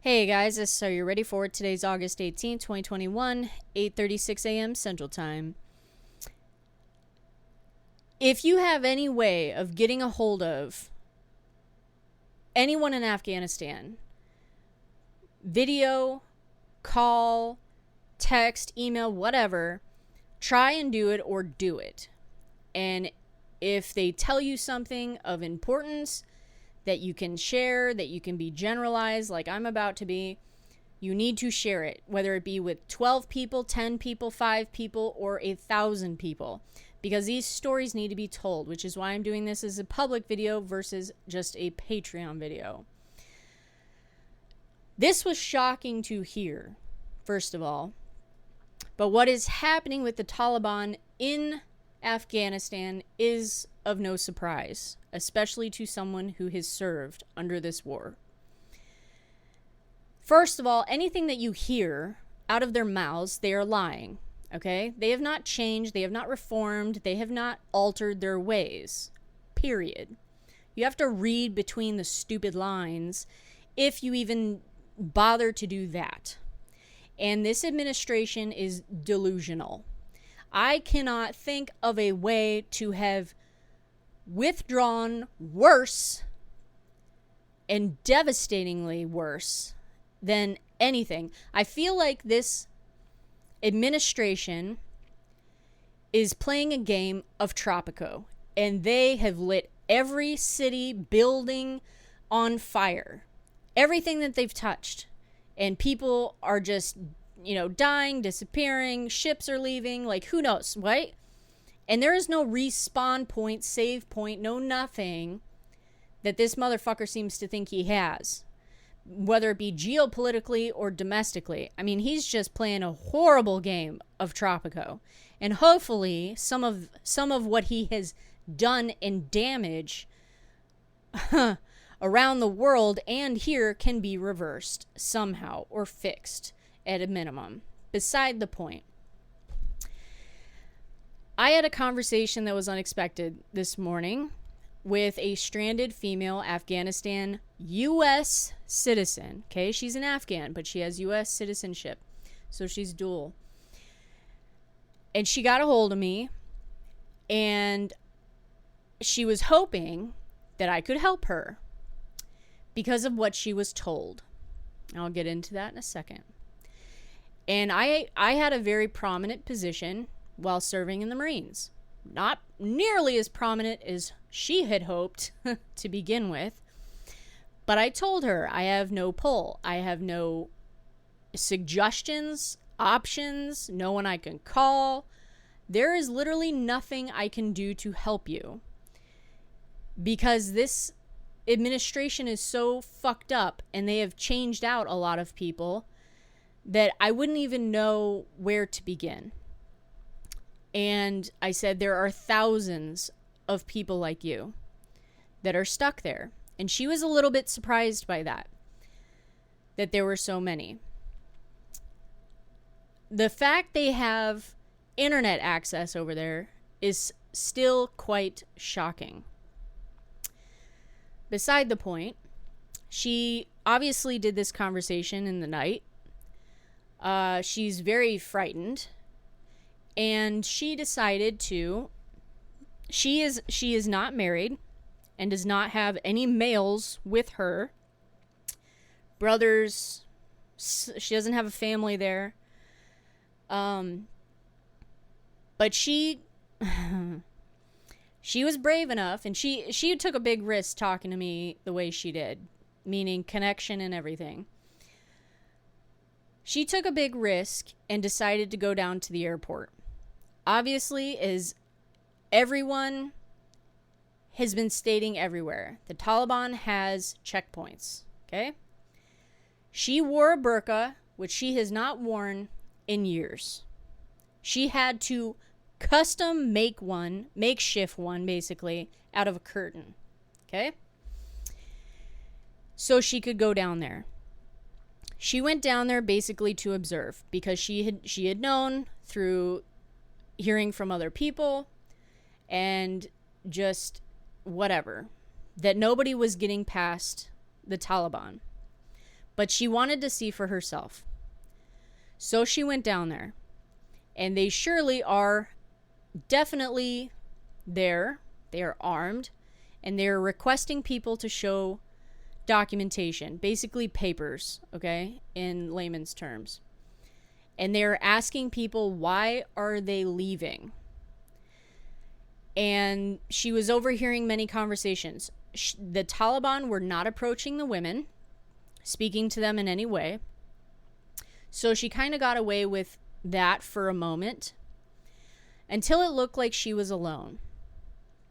Hey guys, so you're ready for it. Today's August 18th, 2021, 8:36 a.m. Central Time. If you have any way of getting a hold of anyone in Afghanistan, video, call, text, email, whatever, try and do it or do it. And if they tell you something of importance that you can share, that you can be generalized like I'm about to be, you need to share it, whether it be with 12 people, 10 people, 5 people, or 1,000 people, because these stories need to be told, which is why I'm doing this as a public video versus just a Patreon video. This was shocking to hear, first of all, but what is happening with the Taliban in Afghanistan is of no surprise, especially to someone who has served under this war. First of all, anything that you hear out of their mouths, they are lying, okay? They have not changed, they have not reformed, they have not altered their ways, period. You have to read between the stupid lines if you even bother to do that. And this administration is delusional. I cannot think of a way to have withdrawn worse and devastatingly worse than anything. I feel like this administration is playing a game of Tropico, and they have lit every city building on fire. Everything that they've touched. And people are just, dying, disappearing, ships are leaving, like who knows, right? And there is no respawn point, save point, no nothing that this motherfucker seems to think he has. Whether it be geopolitically or domestically. I mean, he's just playing a horrible game of Tropico. And hopefully some of what he has done in damage around the world and here can be reversed somehow or fixed at a minimum. Beside the point. I had a conversation that was unexpected this morning with a stranded female Afghanistan U.S. citizen. Okay, she's an Afghan, but she has U.S. citizenship. So she's dual. And she got a hold of me, and she was hoping that I could help her because of what she was told. I'll get into that in a second. And I had a very prominent position while serving in the Marines. Not nearly as prominent as she had hoped to begin with. But I told her I have no pull. I have no suggestions, options, no one I can call. There is literally nothing I can do to help you. Because this administration is so fucked up and they have changed out a lot of people that I wouldn't even know where to begin. And I said, there are thousands of people like you that are stuck there. And she was a little bit surprised by that there were so many. The fact they have internet access over there is still quite shocking. Beside the point, she obviously did this conversation in the night. She's very frightened. And she decided to, she is not married and does not have any males with her. Brothers, she doesn't have a family there. But she was brave enough, and she took a big risk talking to me the way she did, meaning connection and everything. She took a big risk and decided to go down to the airport. Obviously, as everyone has been stating everywhere, the Taliban has checkpoints, okay? She wore a burqa, which she has not worn in years. She had to custom makeshift one, basically, out of a curtain, okay? So she could go down there. She went down there basically to observe because she had known through hearing from other people and just whatever that nobody was getting past the Taliban. but she wanted to see for herself. So she went down there, and they surely are definitely there. They are armed, and they're requesting people to show documentation, basically papers, okay, in layman's terms. And they're asking people, why are they leaving? And she was overhearing many conversations. The Taliban were not approaching the women, speaking to them in any way. So she kind of got away with that for a moment, until it looked like she was alone.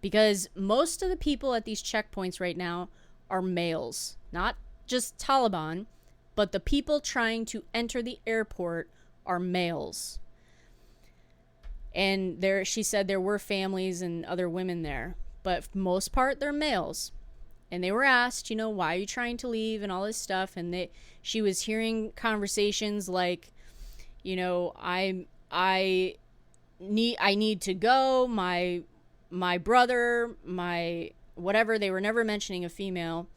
Because most of the people at these checkpoints right now are males. Not just Taliban, but the people trying to enter the airport are males. And there, she said there were families and other women there, but for the most part, they're males. And they were asked, you know, why are you trying to leave and all this stuff. And she was hearing conversations like, you know, I need to go. My brother, my whatever. They were never mentioning a female.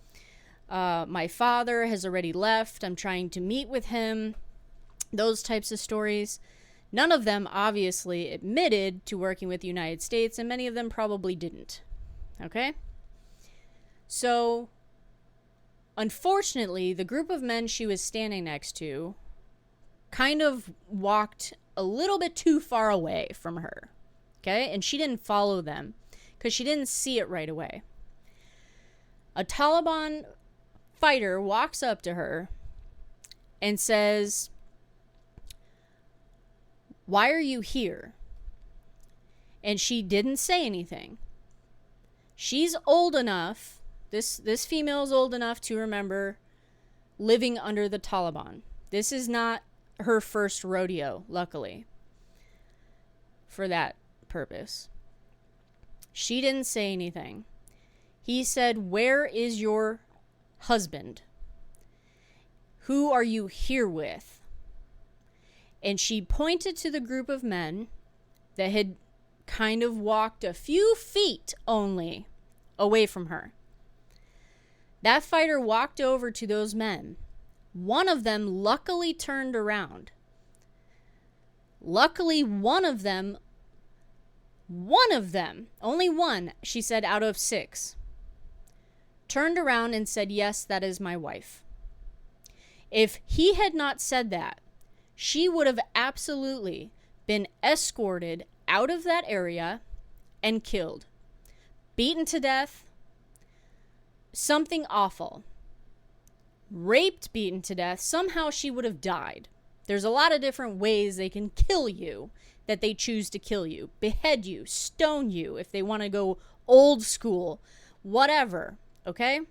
My father has already left. I'm trying to meet with him. Those types of stories. None of them obviously admitted to working with the United States, and many of them probably didn't. Okay? So, unfortunately, the group of men she was standing next to kind of walked a little bit too far away from her. Okay? And she didn't follow them because she didn't see it right away. A Taliban fighter walks up to her and says, "Why are you here?" And she didn't say anything. She's old enough, this female is old enough to remember living under the Taliban. This is not her first rodeo, luckily, for that purpose. She didn't say anything. He said, "Where is your husband? Who are you here with?" And she pointed to the group of men that had kind of walked a few feet only away from her. That fighter walked over to those men. One of them luckily turned around. Luckily, one of them, only one, she said, out of 6, turned around and said, "Yes, that is my wife." If he had not said that, she would have absolutely been escorted out of that area and killed. Beaten to death. Something awful. Raped, beaten to death. Somehow she would have died. There's a lot of different ways they can kill you that they choose to kill you. Behead you. Stone you if they want to go old school. Whatever. Okay?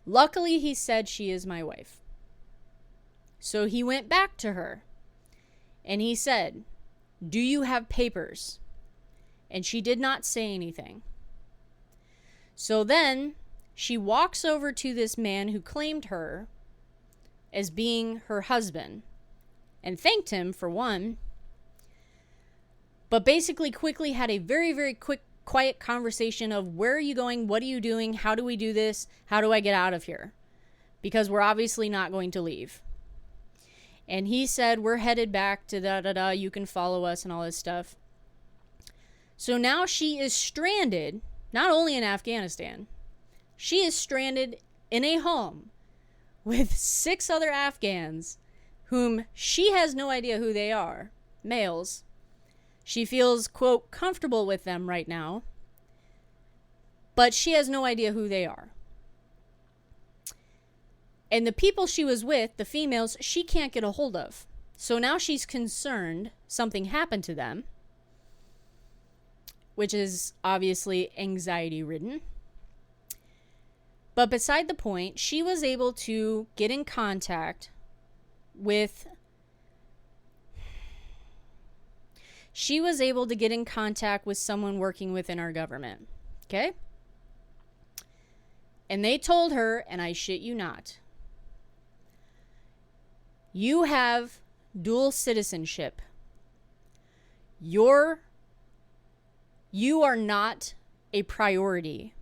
Luckily, he said, "She is my wife." So he went back to her and he said, "Do you have papers?" And she did not say anything. So then she walks over to this man who claimed her as being her husband and thanked him for one, but basically quickly had a very, very quiet conversation of, where are you going? What are you doing? How do we do this? How do I get out of here? Because we're obviously not going to leave. And he said, "We're headed back to da-da-da. You can follow us," and all this stuff. So now she is stranded, not only in Afghanistan, she is stranded in a home with 6 other Afghans whom she has no idea who they are, males. She feels, quote, comfortable with them right now, but she has no idea who they are. And the people she was with, the females, she can't get a hold of. So now she's concerned something happened to them, which is obviously anxiety-ridden. But beside the point, she was able to get in contact with someone working within our government. Okay? And they told her, and I shit you not, "You have dual citizenship. You are not a priority.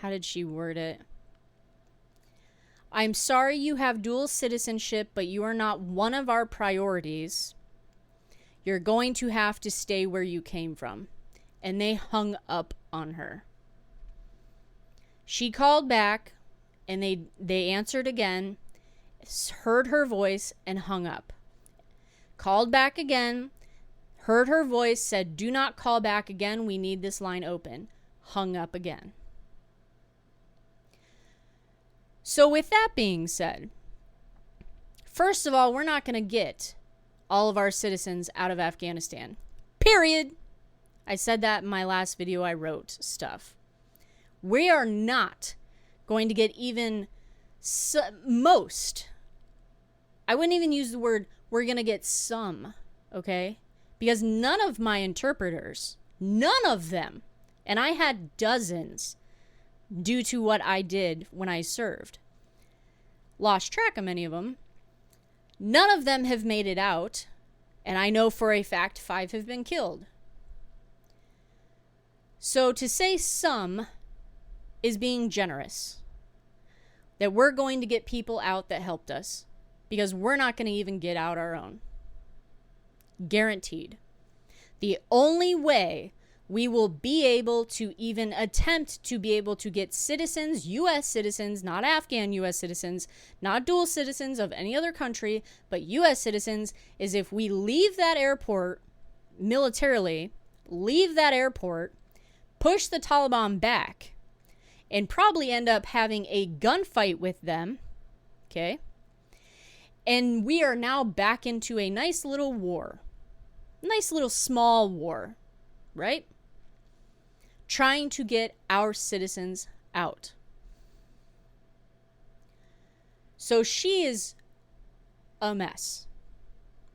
how did she word it? I'm sorry you have dual citizenship, but you are not one of our priorities. You're going to have to stay where you came from. And they hung up on her. She called back, and they answered again, heard her voice, and hung up. Called back again, heard her voice, said, do not call back again. We need this line open. Hung up again. So with that being said, first of all, we're not going to get all of our citizens out of Afghanistan. Period. I said that in my last video. I wrote stuff. We are not going to get even most. I wouldn't even use the word we're going to get some, okay? Because none of my interpreters, none of them, and I had dozens due to what I did when I served. Lost track of many of them. None of them have made it out, and I know for a fact 5 have been killed. So to say some is being generous. That we're going to get people out that helped us. Because we're not going to even get out our own. Guaranteed. The only way we will be able to even attempt to be able to get citizens, U.S. citizens, not Afghan U.S. citizens, not dual citizens of any other country, but U.S. citizens, is if we leave that airport militarily, leave that airport, push the Taliban back, and probably end up having a gunfight with them, okay? And we are now back into a nice little war. Nice little small war, right? Trying to get our citizens out. So she is a mess.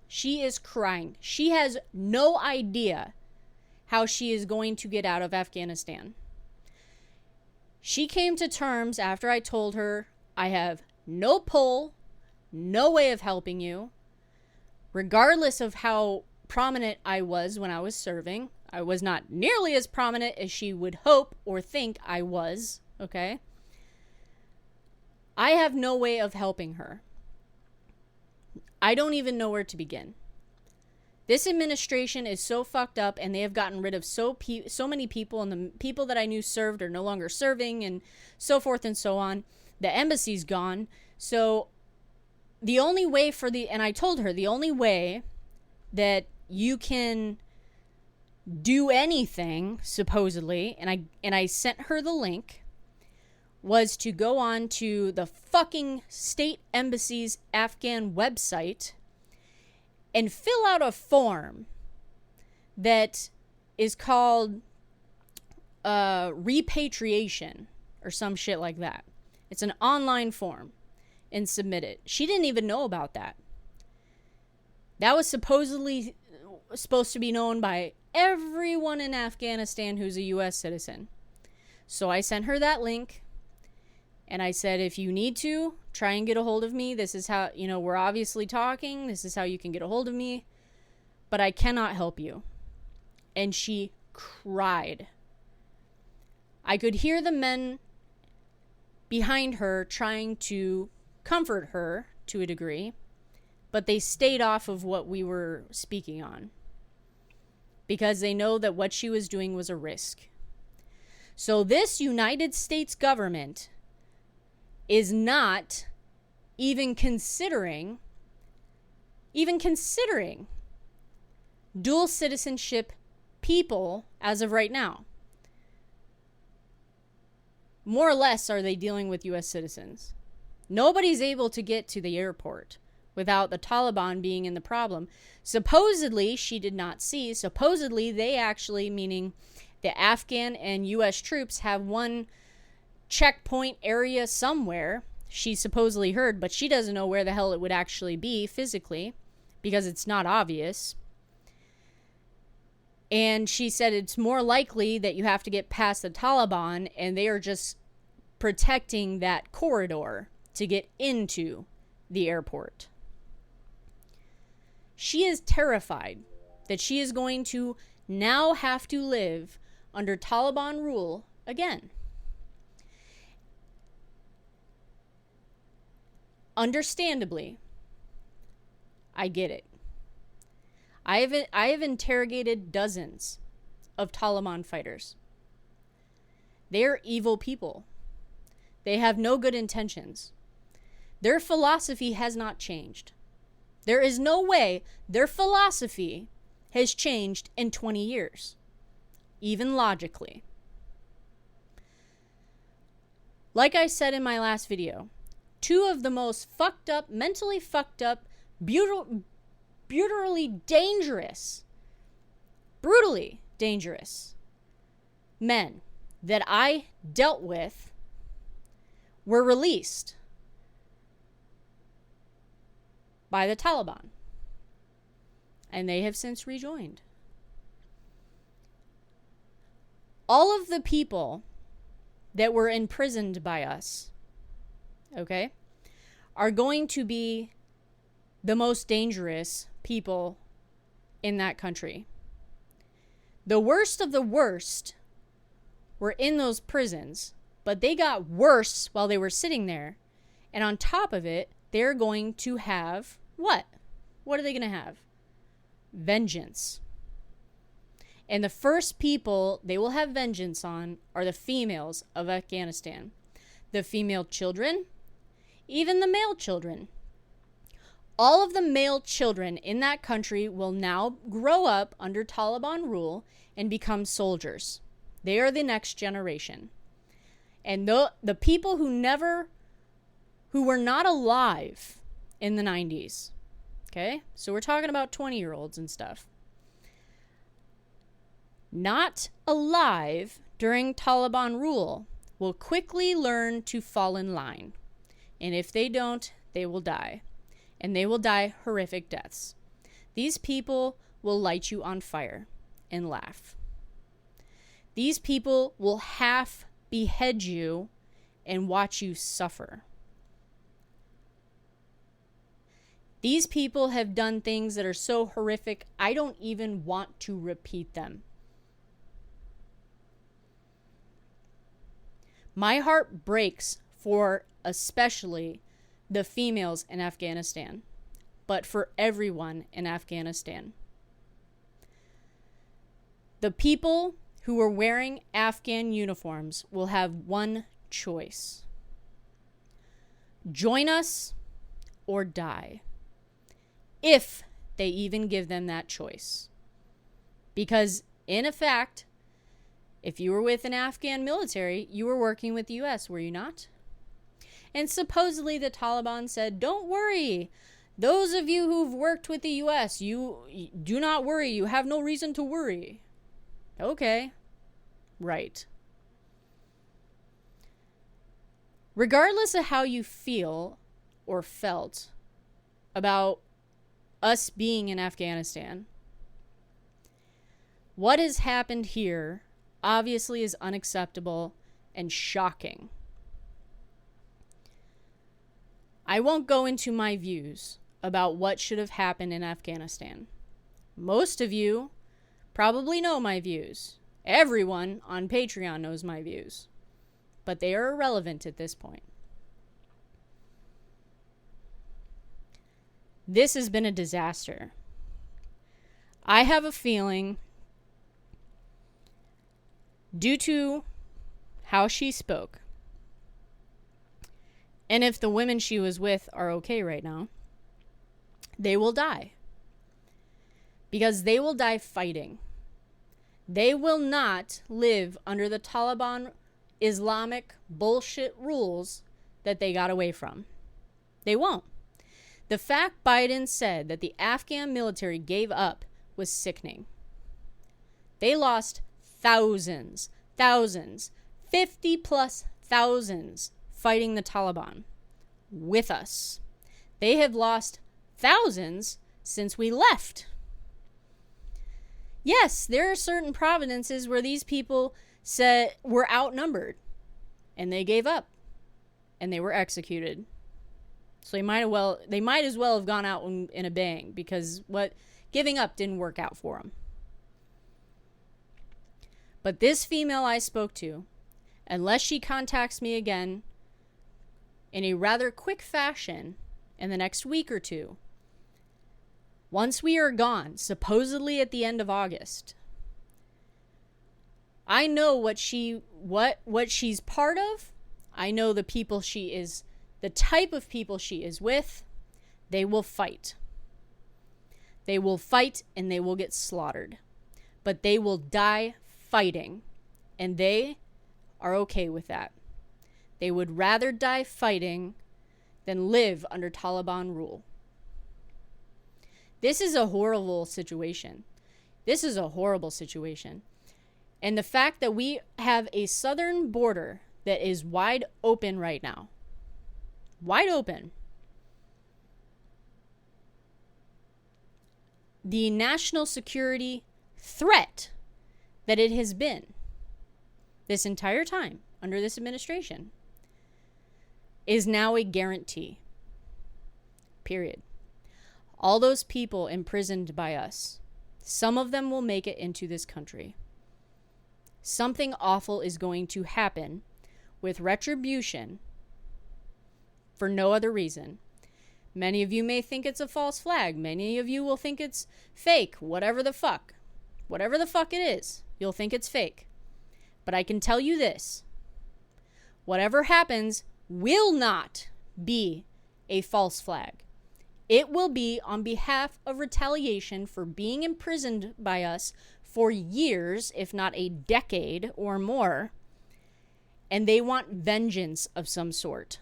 She is crying. She has no idea how she is going to get out of Afghanistan. She came to terms after I told her, I have no pull, no way of helping you. Regardless of how prominent I was when I was serving, I was not nearly as prominent as she would hope or think I was, okay? I have no way of helping her. I don't even know where to begin. This administration is so fucked up, and they have gotten rid of so many people, and the people that I knew served are no longer serving, and so forth and so on. The embassy's gone. So the only way and I told her, the only way that you can do anything, supposedly, and I sent her the link, was to go on to the fucking state embassy's Afghan website and fill out a form that is called repatriation or some shit like that. It's an online form, and submit it. She didn't even know about that. That was supposedly supposed to be known by everyone in Afghanistan who's a U.S. citizen. So I sent her that link, and I said, if you need to, try and get a hold of me. This is how, we're obviously talking. This is how you can get a hold of me. But I cannot help you. And she cried. I could hear the men behind her trying to comfort her to a degree, but they stayed off of what we were speaking on because they know that what she was doing was a risk. So this United States government is not even considering dual citizenship people as of right now. More or less are they dealing with U.S. citizens. Nobody's able to get to the airport without the Taliban being in the problem. Supposedly, she did not see. Supposedly, they actually, meaning the Afghan and U.S. troops, have one checkpoint area somewhere. She supposedly heard, but she doesn't know where the hell it would actually be physically because it's not obvious. And she said it's more likely that you have to get past the Taliban, and they are just protecting that corridor to get into the airport. She is terrified that she is going to now have to live under Taliban rule again. Understandably, I get it. I have interrogated dozens of Taliban fighters. They are evil people. They have no good intentions. Their philosophy has not changed. There is no way their philosophy has changed in 20 years, even logically. Like I said in my last video, two of the most fucked up, mentally fucked up, brutally dangerous men that I dealt with were released by the Taliban, and they have since rejoined. All of the people that were imprisoned by us, okay, are going to be the most dangerous people in that country. The worst of the worst were in those prisons, but they got worse while they were sitting there. And on top of it, they're going to have what? What are they going to have? Vengeance. And the first people they will have vengeance on are the females of Afghanistan. The female children, even the male children. All of the male children in that country will now grow up under Taliban rule and become soldiers. They are the next generation. And the people who were not alive in the 90s, okay? So we're talking about 20-year-olds and stuff. Not alive during Taliban rule will quickly learn to fall in line. And if they don't, they will die. And they will die horrific deaths. These people will light you on fire and laugh. These people will half behead you and watch you suffer. These people have done things that are so horrific, I don't even want to repeat them. My heart breaks for especially the females in Afghanistan, but for everyone in Afghanistan. The people who are wearing Afghan uniforms will have one choice: join us or die, if they even give them that choice. Because in effect, if you were with an Afghan military, you were working with the US, were you not? And supposedly the Taliban said, don't worry. Those of you who've worked with the US, you do not worry. You have no reason to worry. Okay. Right. Regardless of how you feel or felt about us being in Afghanistan, what has happened here obviously is unacceptable and shocking. I won't go into my views about what should have happened in Afghanistan. Most of you probably know my views. Everyone on Patreon knows my views. But they are irrelevant at this point. This has been a disaster. I have a feeling, due to how she spoke, and if the women she was with are okay right now, they will die. Because they will die fighting. They will not live under the Taliban Islamic bullshit rules that they got away from. They won't. The fact Biden said that the Afghan military gave up was sickening. They lost thousands, 50 plus thousands fighting the Taliban with us. They have lost thousands since we left. Yes, there are certain provinces where these people said were outnumbered and they gave up and they were executed. So they might as well have gone out in a bang, because giving up didn't work out for them. But this female I spoke to, unless she contacts me again in a rather quick fashion, in the next week or two. Once we are gone, supposedly at the end of August, I know what she's part of. I know the people she is, the type of people she is with. They will fight. They will fight and they will get slaughtered. But they will die fighting. And they are okay with that. They would rather die fighting than live under Taliban rule. This is a horrible situation. This is a horrible situation. And the fact that we have a southern border that is wide open right now. Wide open. The national security threat that it has been this entire time under this administration is now a guarantee. Period. All those people imprisoned by us, some of them will make it into this country. Something awful is going to happen with retribution for no other reason. Many of you may think it's a false flag. Many of you will think it's fake. Whatever the fuck. Whatever the fuck it is, you'll think it's fake. But I can tell you this. Whatever happens will not be a false flag. It will be on behalf of retaliation for being imprisoned by us for years, if not a decade or more. And they want vengeance of some sort.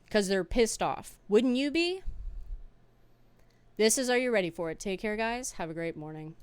Because they're pissed off. Wouldn't you be? This is Are You Ready For It? Take care, guys. Have a great morning.